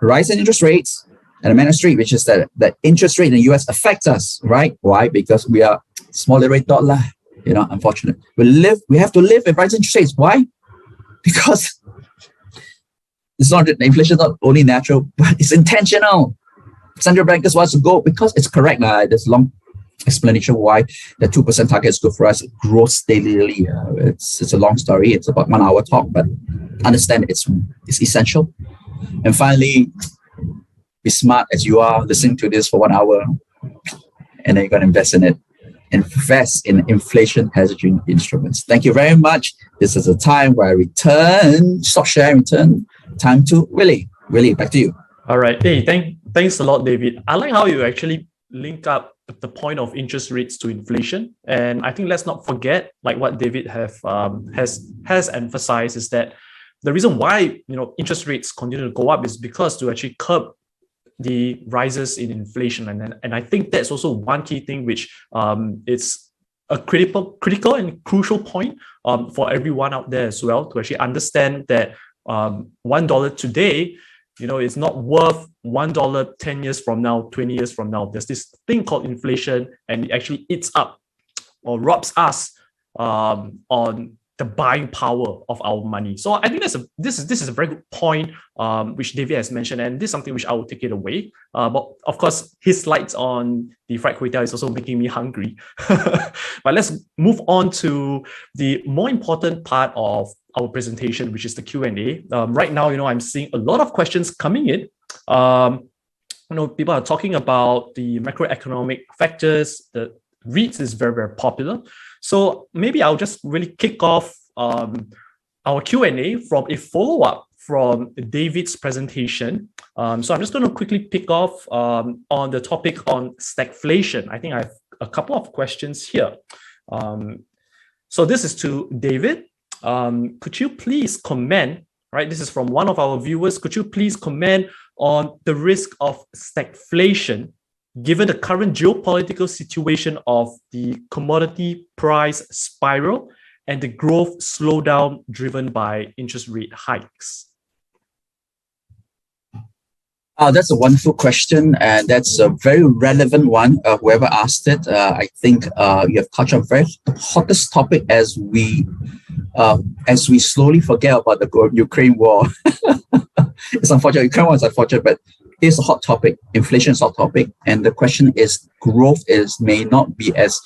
rise in interest rates and the ministry, which is that interest rate in the US affects us, right? Why? Because we are smaller rate dollar. Unfortunate. We have to live with rising interest rates. Why? Because it's not that inflation is not only natural, but it's intentional. Central bankers wants to go because it's correct. There's long explanation why the 2% target is good for us. It grows daily. It's a long story. It's about 1 hour talk, but understand it's essential. And finally, be smart as you are listening to this for 1 hour, and then you're going to invest in it. Invest in inflation hedging instruments. Thank you very much. This is a time where I stop sharing, return time to Willie. Willie, back to you. All right. Hey, thanks a lot, David. I like how you actually link up the point of interest rates to inflation, and I think let's not forget, like what David has emphasized, is that the reason why interest rates continue to go up is because to actually curb the rises in inflation, and I think that's also one key thing which it's a critical and crucial point for everyone out there as well, to actually understand that $1 today, it's not worth $1 10 years from now, 20 years from now. There's this thing called inflation, and it actually eats up or robs us on the buying power of our money. So I think this is a very good point which David has mentioned, and this is something which I will take it away. But of course, his slides on the fried kway teow is also making me hungry. But let's move on to the more important part of our presentation, which is the Q&A. Right now, I'm seeing a lot of questions coming in. People are talking about the macroeconomic factors. The REITs is very, very popular. So maybe I'll just really kick off our Q&A from a follow-up from David's presentation. So I'm just going to quickly pick off on the topic on stagflation. I think I have a couple of questions here. So this is to David. Could you please comment, right? This is from one of our viewers. Could you please comment on the risk of stagflation given the current geopolitical situation of the commodity price spiral and the growth slowdown driven by interest rate hikes? That's a wonderful question, and that's a very relevant one. Whoever asked it, I think you have touched on the hottest topic as we slowly forget about the Ukraine war. It's unfortunate. Ukraine war is unfortunate, but it's a hot topic. Inflation is a hot topic, and the question is, growth may not be as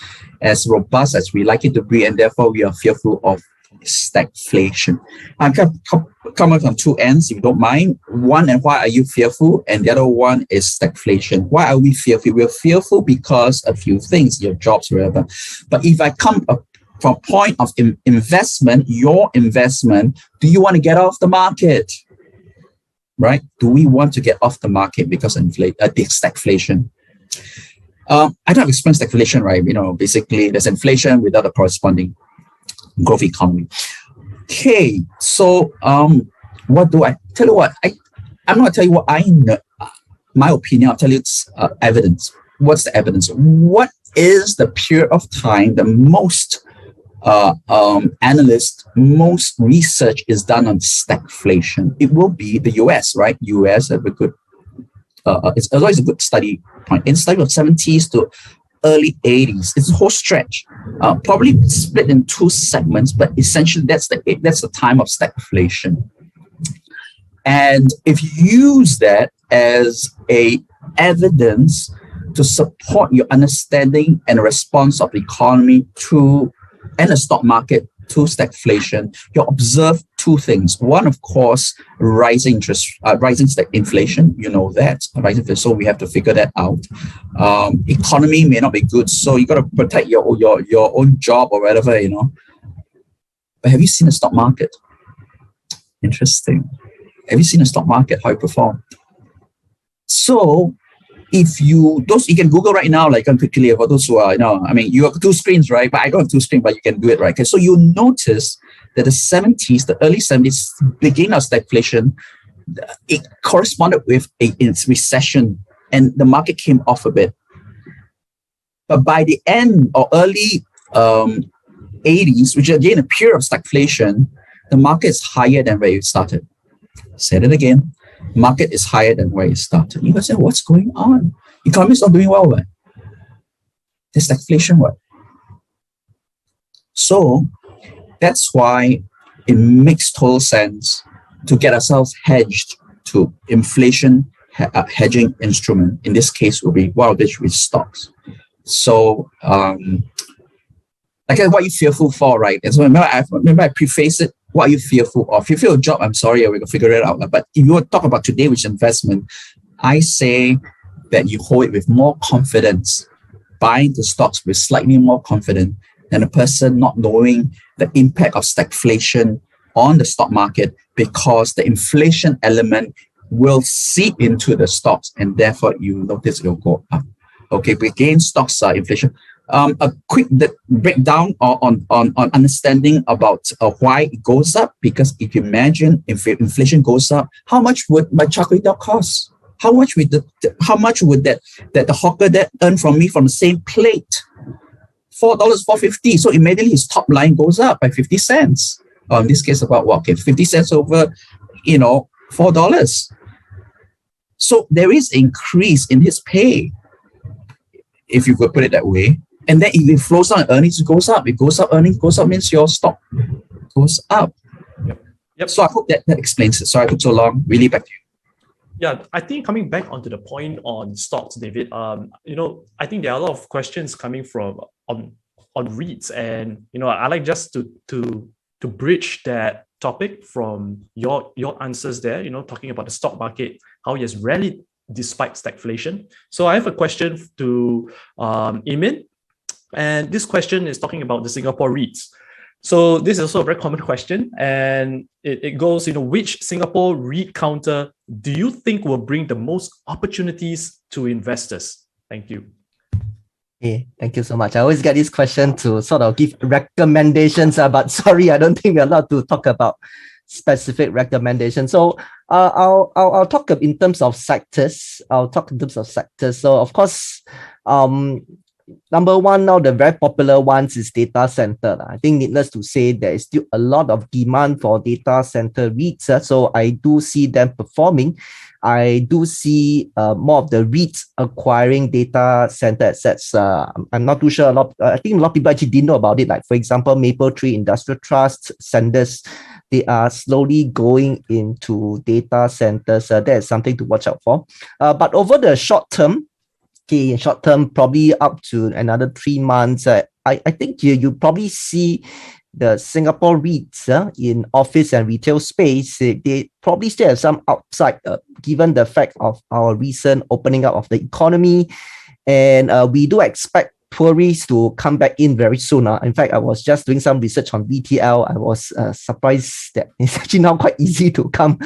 robust as we like it to be, and therefore we are fearful of stagflation. I'm coming from two ends, if you don't mind. One, and why are you fearful? And the other one is stagflation. Why are we fearful? We're fearful because a few things, your jobs, whatever. But if I come from a point of investment, your investment, do you want to get off the market? Right? Do we want to get off the market because of stagflation? I don't explain stagflation, right? Basically there's inflation without a corresponding growth economy. Okay, so what do I tell you? What I'm not going to tell you what I know, my opinion. I'll tell you it's evidence. What's the evidence? What is the period of time the most analysts, most research is done on stagflation? It will be the US, right? US have a good, it's always a good study point. In study of 70s to early 80s. It's a whole stretch, probably split in two segments, but essentially that's the time of stagflation. And if you use that as a evidence to support your understanding and response of the economy and the stock market to stagflation, you observe two things. One, of course, rising inflation. You know that, rising inflation. So we have to figure that out. Economy may not be good, so you got to protect your own job or whatever, you know. But have you seen the stock market? Interesting. Have you seen the stock market, how it performed? So if you can Google right now, like quickly, for those who are, you have two screens, right? But I don't have two screens, but you can do it, right? Okay, so you notice that the early 70s, beginning of stagflation, it corresponded with a recession, and the market came off a bit. But by the end or early 80s, which is again a period of stagflation, the market is higher than where it started. Said it again. Market is higher than where it started. You guys say, what's going on? Economy's not doing well, what? There's stagflation, what? So that's why it makes total sense to get ourselves hedged to inflation hedging instrument. In this case, will be one of which with stocks. So, what are you fearful for, right? And so remember I preface it. What are you fearful of? If you feel a job, I'm sorry, we can figure it out. But if you want to talk about today, which investment, I say that you hold it with more confidence, buying the stocks with slightly more confidence than a person not knowing the impact of stagflation on the stock market, because the inflation element will seep into the stocks, and therefore you notice it will go up. Okay, but again, stocks are inflation. A quick breakdown on understanding about why it goes up. Because if you imagine if inflation goes up, how much would my char kway teow cost? How much would that the hawker that earn from me from the same plate? $4, $4.50. So immediately his top line goes up by 50 cents. In this case, about what? Okay, 50 cents over, $4. So there is increase in his pay, if you could put it that way. And then if it flows down, earnings goes up. It goes up, earnings goes up, means your stock goes up. Yep. So I hope that explains it. Sorry I took so long. Really, back to you. Yeah, I think coming back onto the point on stocks, David, I think there are a lot of questions coming from on REITs, and I like just to bridge that topic from your answers there, talking about the stock market, how it has rallied despite stagflation. So I have a question to Emin, and this question is talking about the Singapore REITs. So this is also a very common question, and it goes, which Singapore REIT counter do you think will bring the most opportunities to investors? Thank you. Okay, thank you so much. I always get this question to sort of give recommendations, but sorry, I don't think we're allowed to talk about specific recommendations. So I'll talk in terms of sectors. So of course, number one now, the very popular ones is data center. I think needless to say, there is still a lot of demand for data center REITs. So I do see them performing. I do see more of the REITs acquiring data center assets. I'm not too sure. I think a lot of people actually didn't know about it. Like, for example, Mapletree Industrial Trust, Sanders, they are slowly going into data centers. That is something to watch out for. But over the short term, probably up to another 3 months, I think you probably see the Singapore REITs in office and retail space, they probably still have some upside given the fact of our recent opening up of the economy. And we do expect tourists to come back in very soon. In fact, I was just doing some research on VTL. I was surprised that it's actually now quite easy to come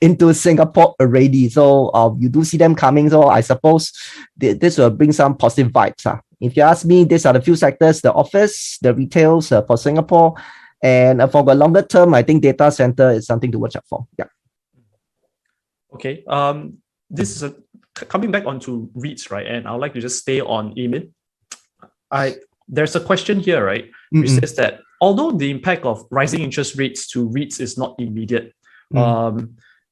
into Singapore already. So you do see them coming. So I suppose this will bring some positive vibes. If you ask me, these are the few sectors: the office, the retails for Singapore. And for the longer term, I think data center is something to watch out for. Yeah. Okay. This is coming back onto REITs, right? And I would like to just stay on Emin. There's a question here, right, which says that although the impact of rising interest rates to REITs is not immediate, the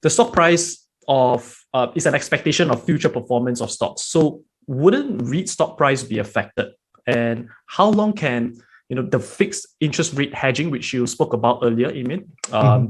stock price of is an expectation of future performance of stocks. So wouldn't REIT stock price be affected? And how long can the fixed interest rate hedging, which you spoke about earlier, Emin,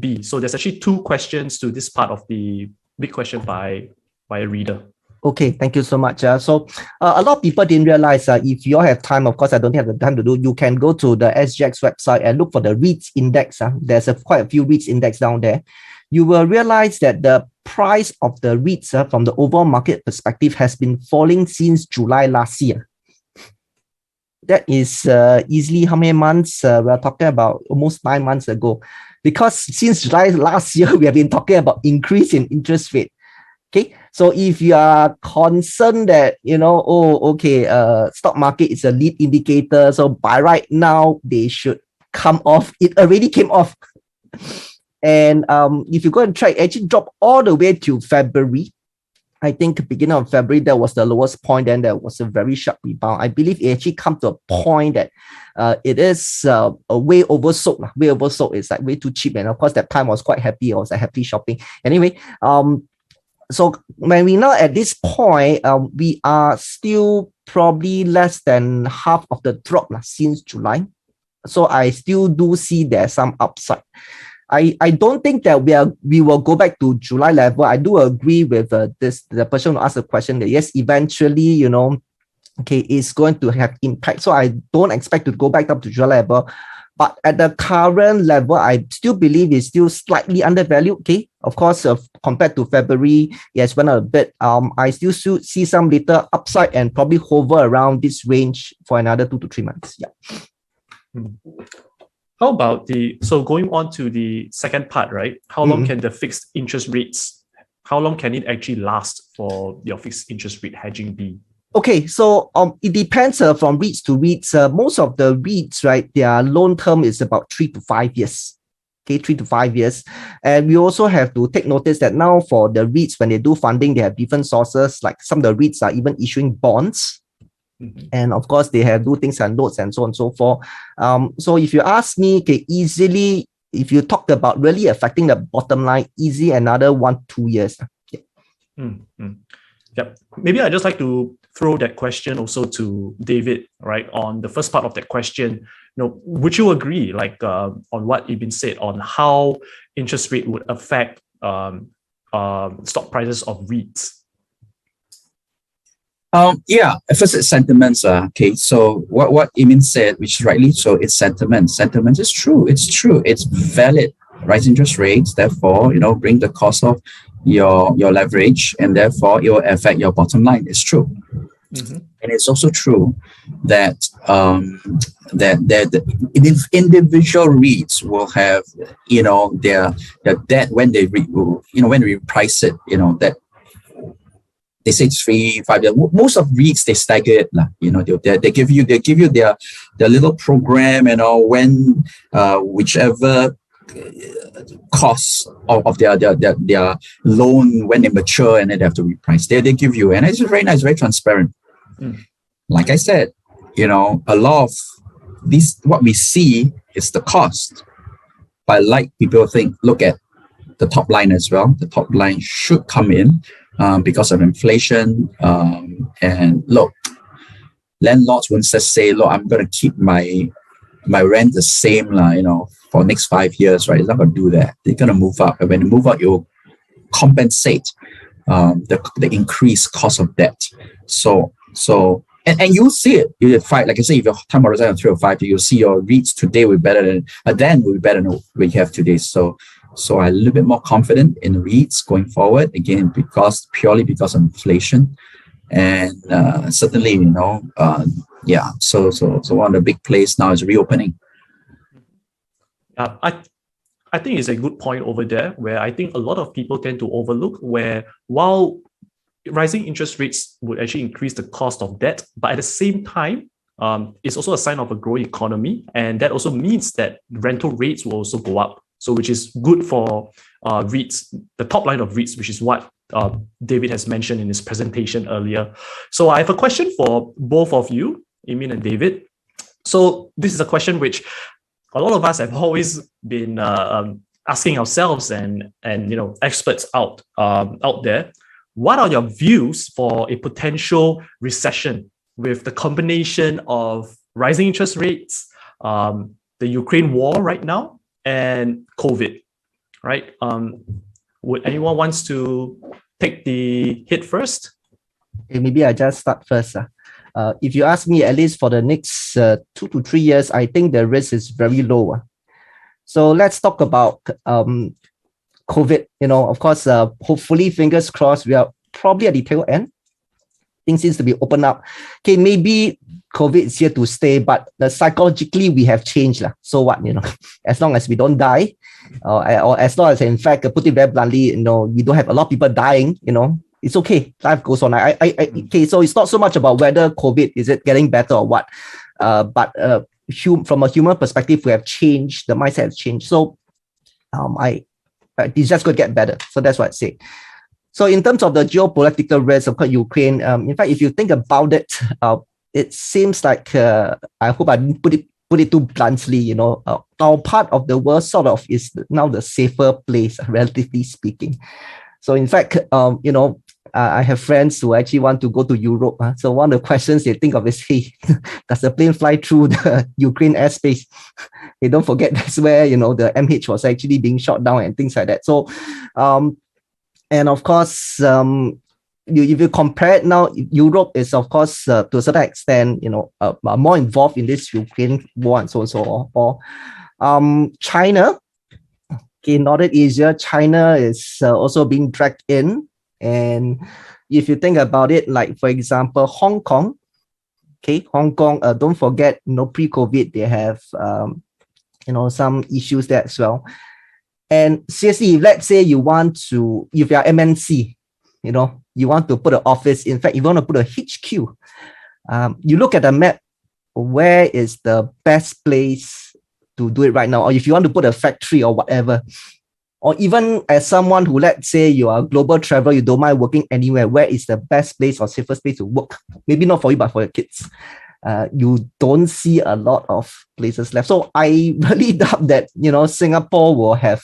be? So there's actually two questions to this part of the big question by a reader. Okay, thank you so much. So a lot of people didn't realize, if you all have time, of course, I don't have the time to do, you can go to the SGX website and look for the REITs index. There's quite a few REITs index down there. You will realize that the price of the REITs from the overall market perspective has been falling since July last year. That is easily how many months? We're talking about almost 9 months ago. Because since July last year, we have been talking about increase in interest rate. Okay, so if you are concerned that, stock market is a lead indicator, so by right now, they should come off. It already came off. And if you go and track, actually dropped all the way to February. I think beginning of February, that was the lowest point. Then there was a very sharp rebound. I believe it actually come to a point that it is a way oversold. Way oversold. It's like way too cheap. And of course, that time was quite happy. I was happy shopping. Anyway, so when we now at this point, we are still probably less than half of the drop since July. So I still do see there's some upside. I don't think that we will go back to July level. I do agree with the person who asked the question that yes, eventually, it's going to have impact. So I don't expect to go back up to July level. But at the current level, I still believe it's still slightly undervalued. Okay, of course, compared to February, yes, went up a bit. I still see some little upside and probably hover around this range for another 2 to 3 months. Yeah. How about so going on to the second part, right? How long can the fixed interest rates, how long can it actually last for your fixed interest rate hedging be? Okay, so it depends from REITs to REITs. Most of the REITs, right, their loan term is about 3 to 5 years. Okay, 3 to 5 years. And we also have to take notice that now for the REITs, when they do funding, they have different sources. Like some of the REITs are even issuing bonds. And of course, they have do things and notes and so on and so forth. So if you ask me, okay, easily, if you talk about really affecting the bottom line, easy another 1-2 years. Yep. Maybe I'd just like to throw that question also to David, right? On the first part of that question, would you agree, like on what Ibn said on how interest rate would affect stock prices of REITs? First it's sentiments. Okay, so what Emin said, which is rightly so, it's sentiments. Sentiments is true. It's true. It's valid. Rise interest rates, therefore, bring the cost of your leverage, and therefore it will affect your bottom line. It's true. And it's also true that that individual REITs will have their debt when they when we price it, that they say 3-5 years. Most of REITs they stagger it, they give you their little program and all when whichever costs of their loan when they mature, and then they have to reprice. They give you, and it's very nice, very transparent. Like I said, a lot of these, what we see is the cost. But like people look at the top line as well. The top line should come in because of inflation. And look, landlords won't just say, look, I'm going to keep my rent the same, for the next 5 years, right? It's not going to do that. They're going to move up. And when they move up, you'll compensate the increased cost of debt. So and you'll see it. You fight, like I say, if your time horizon is 3 or 5 years, you'll see your REITs today will be better than what we have today. So I'm a little bit more confident in REITs going forward. Again, purely because of inflation, and certainly, So one of the big plays now is reopening. I think it's a good point over there, where I think a lot of people tend to overlook, where while rising interest rates would actually increase the cost of debt, but at the same time, it's also a sign of a growing economy, and that also means that rental rates will also go up. So, which is good for REITs, the top line of REITs, which is what David has mentioned in his presentation earlier. So, I have a question for both of you, Emin and David. So, this is a question which a lot of us have always been asking ourselves and experts out there. what are your views for a potential recession with the combination of rising interest rates, the Ukraine war right now, and COVID, right? Would anyone wants to take the hit first? Okay, maybe I just start first. If you ask me, at least for the next 2 to 3 years, I think the risk is very low. So let's talk about COVID. Of course, hopefully, fingers crossed, we are probably at the tail end. Things seems to be open up. Okay, maybe COVID is here to stay, but psychologically we have changed. So what, as long as we don't die, or as long as, in fact, put it very bluntly, we don't have a lot of people dying, it's okay. Life goes on. Okay, so it's not so much about whether COVID, is it getting better or what, but from a human perspective, we have changed, the mindset has changed. So it's just going to get better. So that's what I say. So in terms of the geopolitical risk of Ukraine, in fact, if you think about it, it seems like, I hope I didn't put it too bluntly, our part of the world sort of is now the safer place, relatively speaking. So in fact, I have friends who actually want to go to Europe. So one of the questions they think of is, hey, does the plane fly through the Ukraine airspace? Hey, don't forget that's where, the MH was actually being shot down and things like that. So, and of course, if you compare it now, Europe is, of course, to a certain extent, more involved in this Ukraine war and so on and so on. China, okay, Northern Asia, China is also being dragged in. And if you think about it, like, for example, Hong Kong, don't forget, pre-COVID, they have, some issues there as well. And seriously, if let's say if you are MNC, you want to put an office, in fact, you want to put a HQ, you look at the map, where is the best place to do it right now? Or if you want to put a factory or whatever, or even as someone who, let's say you are a global traveler, you don't mind working anywhere, where is the best place or safest place to work? Maybe not for you, but for your kids. You don't see a lot of places left. So I really doubt that, Singapore will have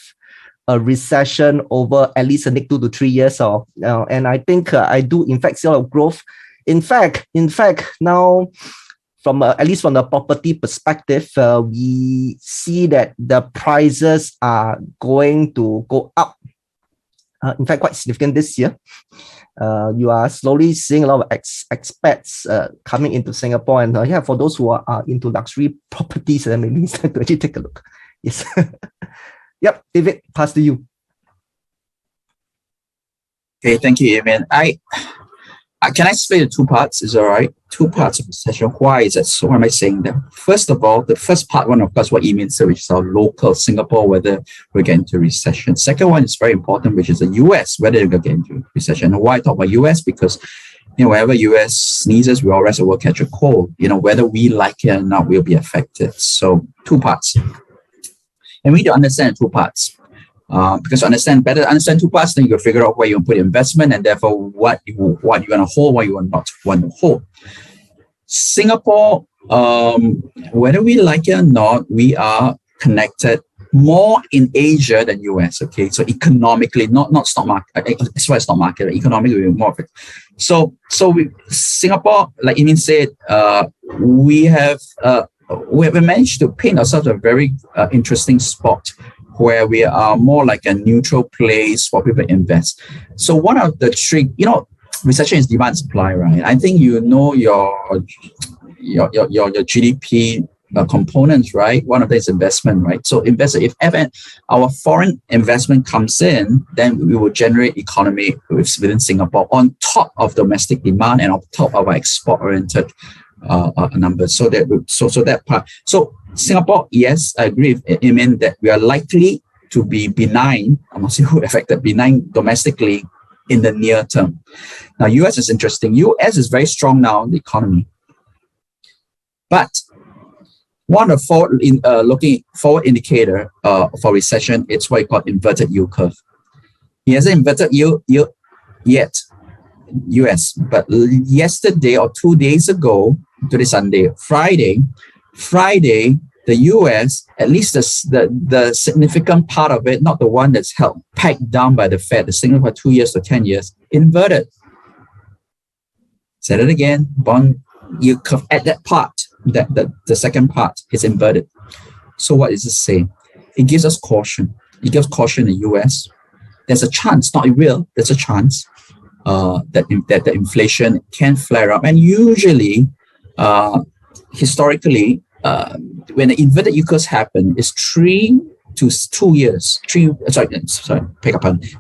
a recession over at least the next 2 to 3 years. And I think I do, in fact, see a lot of growth. In fact, now, at least from the property perspective, we see that the prices are going to go up. In fact, quite significant this year. You are slowly seeing a lot of expats coming into Singapore, and for those who are into luxury properties, maybe it's time to actually take a look. Yes. Yep, David, pass to you. Okay, thank you, Eamon. Can I split it in 2 parts? Is that all right? 2 parts of the session. Why is that? So why am I saying that? First of all, the first part one, of course, what Eamon said, which is our local Singapore, whether we get into recession. Second one is very important, which is the US, whether we get into recession. And why I talk about US? Because whenever US sneezes, we all rest will catch a cold. Whether we like it or not, we'll be affected. So 2 parts. And we need to understand 2 parts. Because to understand 2 parts, then you can figure out where you put investment and therefore what you want to hold, what you not want to hold. Singapore, whether we like it or not, we are connected more in Asia than US. Okay, so economically, not stock market, as far as stock market, economically we're more of it. So Singapore, like Eamon said, we have managed to paint ourselves a very interesting spot where we are more like a neutral place for people to invest. So one of the trick, recession is demand supply, right? I think your GDP components, right? One of them is investment, right? So if ever our foreign investment comes in, then we will generate economy within Singapore on top of domestic demand and on top of our export-oriented numbers. So that part. So Singapore, yes, I agree with Eamon that we are likely to be benign. I'm not saying who affected benign domestically in the near term. Now, US is interesting. US is very strong now in the economy, but one of looking forward indicator for recession, it's what you call inverted yield curve. He hasn't inverted yield yet, US, but yesterday or 2 days ago, today Sunday, Friday, the US, at least the significant part of it, not the one that's held pegged down by the Fed, the signal for 2 years to 10 years, inverted. Said it again, bond yield curve at that part, the second part is inverted. So what does it say? It gives us caution. It gives caution in the US. There's a chance, not real, there's a chance that the inflation can flare up. And usually, historically, when the inverted yield curves happen, it's 3 to 2 years.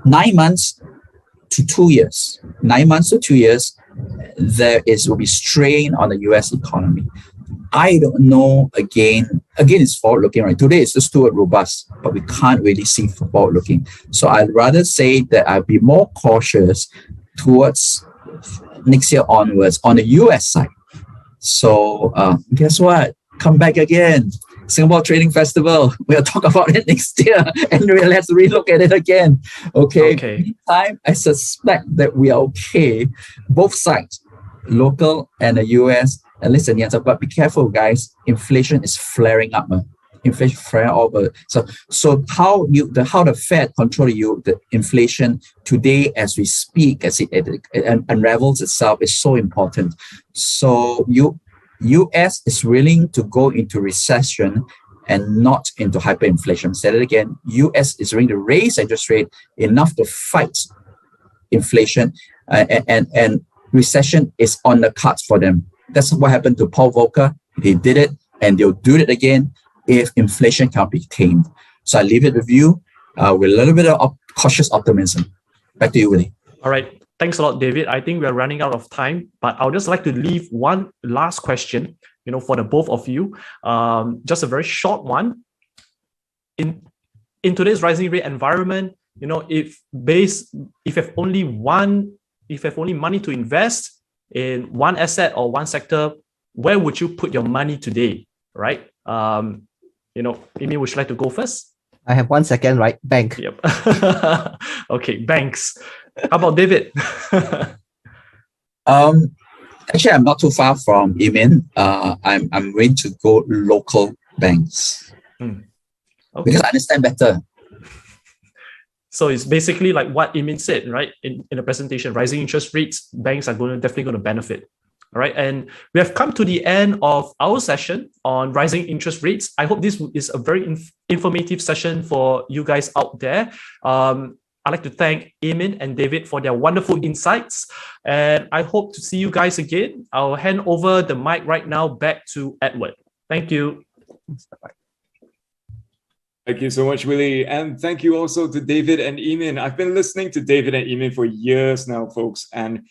9 months to 2 years. 9 months to 2 years, will be strain on the US economy. I don't know, again, it's forward-looking, right? Today it's just too robust, but we can't really see forward-looking. So I'd rather say that I'd be more cautious towards next year onwards on the US side. So guess what? Come back again. Singapore Trading Festival. We'll talk about it next year and we'll have to relook at it again. Okay. Meantime, I suspect that we are okay. Both sides, local and the US, at least in the answer. But be careful, guys. Inflation is flaring up. Inflation flaring over. So how the Fed control the inflation today as we speak, as it unravels itself, is so important. So US is willing to go into recession and not into hyperinflation. Said it again. US is willing to raise interest rate enough to fight inflation, and recession is on the cards for them. That's what happened to Paul Volcker. They did it, and they'll do it again if inflation can't be tamed. So I leave it with you with a little bit of cautious optimism. Back to you, Willie. All right. Thanks a lot, David. I think we're running out of time, but I would just like to leave one last question, for the both of you. Just a very short one. In today's rising rate environment, if you have only money to invest in one asset or one sector, where would you put your money today? Right? Amy, would you like to go first? I have 1 second, right? Bank. Yep. Okay, banks. How about David? Actually, I'm not too far from Emin. I'm going to go local banks because I understand better. So it's basically like what Emin said, right? In the presentation, rising interest rates, banks are definitely going to benefit. All right, and we have come to the end of our session on rising interest rates. I hope this is a very informative session for you guys out there. I'd like to thank Emin and David for their wonderful insights, and I hope to see you guys again. I'll hand over the mic right now back to Edward. Thank you. Thank you so much, Willie. And thank you also to David and Emin. I've been listening to David and Emin for years now, folks, and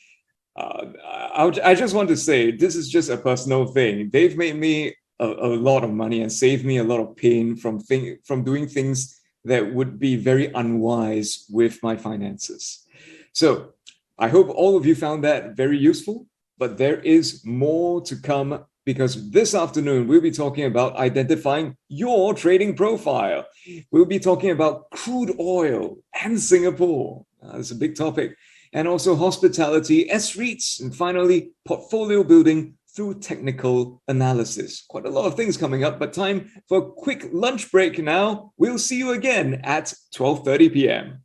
I just want to say, this is just a personal thing. They've made me a lot of money and saved me a lot of pain from doing things that would be very unwise with my finances. So I hope all of you found that very useful, but there is more to come, because this afternoon we'll be talking about identifying your trading profile. We'll be talking about crude oil and Singapore. That's a big topic. And also hospitality, S-REITs, and finally, portfolio building through technical analysis. Quite a lot of things coming up, but time for a quick lunch break now. We'll see you again at 12:30 p.m.